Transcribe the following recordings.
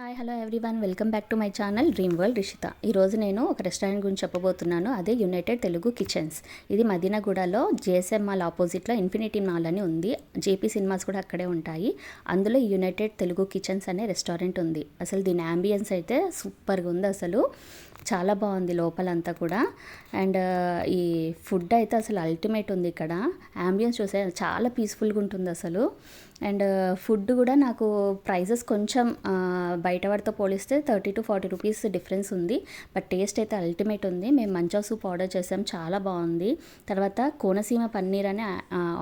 Hi hello everyone, welcome back to my channel dream world Rishitha. ఈరోజు నేను ఒక restaurant గురించి చెప్పబోతున్నాను. అదే యునైటెడ్ తెలుగు కిచెన్స్. ఇది మదీనాగూడలో జేఎస్ఎం మాల్ ఆపోజిట్లో ఇన్ఫినిటీ మాల్ అని ఉంది. జేపీ సినిమాస్ కూడా అక్కడే ఉంటాయి. అందులో యునైటెడ్ తెలుగు కిచెన్స్ అనే రెస్టారెంట్ ఉంది. అసలు దీని యాంబియన్స్ అయితే సూపర్గా ఉంది. అసలు చాలా బాగుంది లోపలంతా కూడా. అండ్ ఈ ఫుడ్ అయితే అసలు అల్టిమేట్ ఉంది. ఇక్కడ యాంబియన్స్ చూసే చాలా పీస్ఫుల్గా ఉంటుంది అసలు. అండ్ ఫుడ్ కూడా నాకు ప్రైజెస్ కొంచెం బయట వాటితో పోలిస్తే 30 to 40 రూపీస్ డిఫరెన్స్ ఉంది. బట్ టేస్ట్ అయితే అల్టిమేట్ ఉంది. మేము మంచా సూప్ ఆర్డర్ చేసాం, చాలా బాగుంది. తర్వాత కోనసీమ పన్నీర్ అని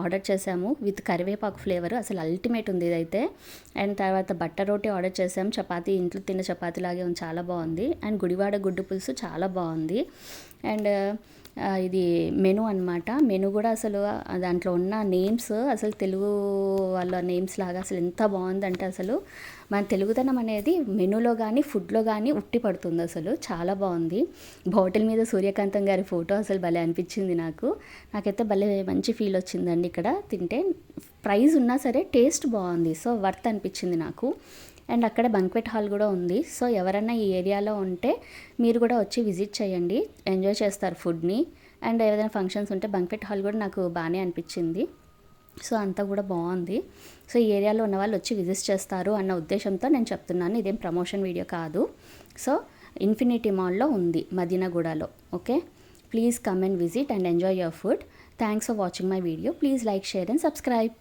ఆర్డర్ చేసాము విత్ కరివేపాకు ఫ్లేవర్, అసలు అల్టిమేట్ ఉంది ఇదైతే. అండ్ తర్వాత బట్టర్ రోటీ ఆర్డర్ చేసాం, చపాతీ ఇంట్లో తిన్న చపాతీ లాగే ఉంది, చాలా బాగుంది. అండ్ గుడివాడ గుడ్డు పులుసు చాలా బాగుంది. అండ్ ఇది మెను అనమాట. మెను కూడా అసలు దాంట్లో ఉన్న నేమ్స్ అసలు తెలుగు వాళ్ళ నేమ్స్ లాగా అసలు ఎంత బాగుందంటే అసలు మన తెలుగుతనం అనేది మెనూలో కానీ ఫుడ్లో కానీ ఉట్టి పడుతుంది. అసలు చాలా బాగుంది. బాటిల్ మీద సూర్యకాంతం గారి ఫోటో అసలు భలే అనిపించింది నాకైతే భలే మంచి ఫీల్ వచ్చిందండి ఇక్కడ తింటే. ప్రైస్ ఉన్నా సరే టేస్ట్ బాగుంది, సో వర్త్ అనిపించింది నాకు. అండ్ అక్కడ బంక్వెట్ హాల్ కూడా ఉంది. సో ఎవరైనా ఈ ఏరియాలో ఉంటే మీరు కూడా వచ్చి విజిట్ చేయండి, ఎంజాయ్ చేస్తారు ఫుడ్ని. అండ్ ఏదైనా ఫంక్షన్స్ ఉంటే బంక్వెట్ హాల్ కూడా నాకు బాగానే అనిపించింది. సో అంతా కూడా బాగుంది. సో ఈ ఏరియాలో ఉన్న వాళ్ళు వచ్చి విజిట్ చేస్తారు అన్న ఉద్దేశంతో నేను చెప్తున్నాను. ఇదేం ప్రమోషన్ వీడియో కాదు. సో ఇన్ఫినిటీ మాల్లో ఉంది మదీనాగూడలో. Okay, please come and visit and enjoy your food. Thanks for watching my video. Please like, share and subscribe.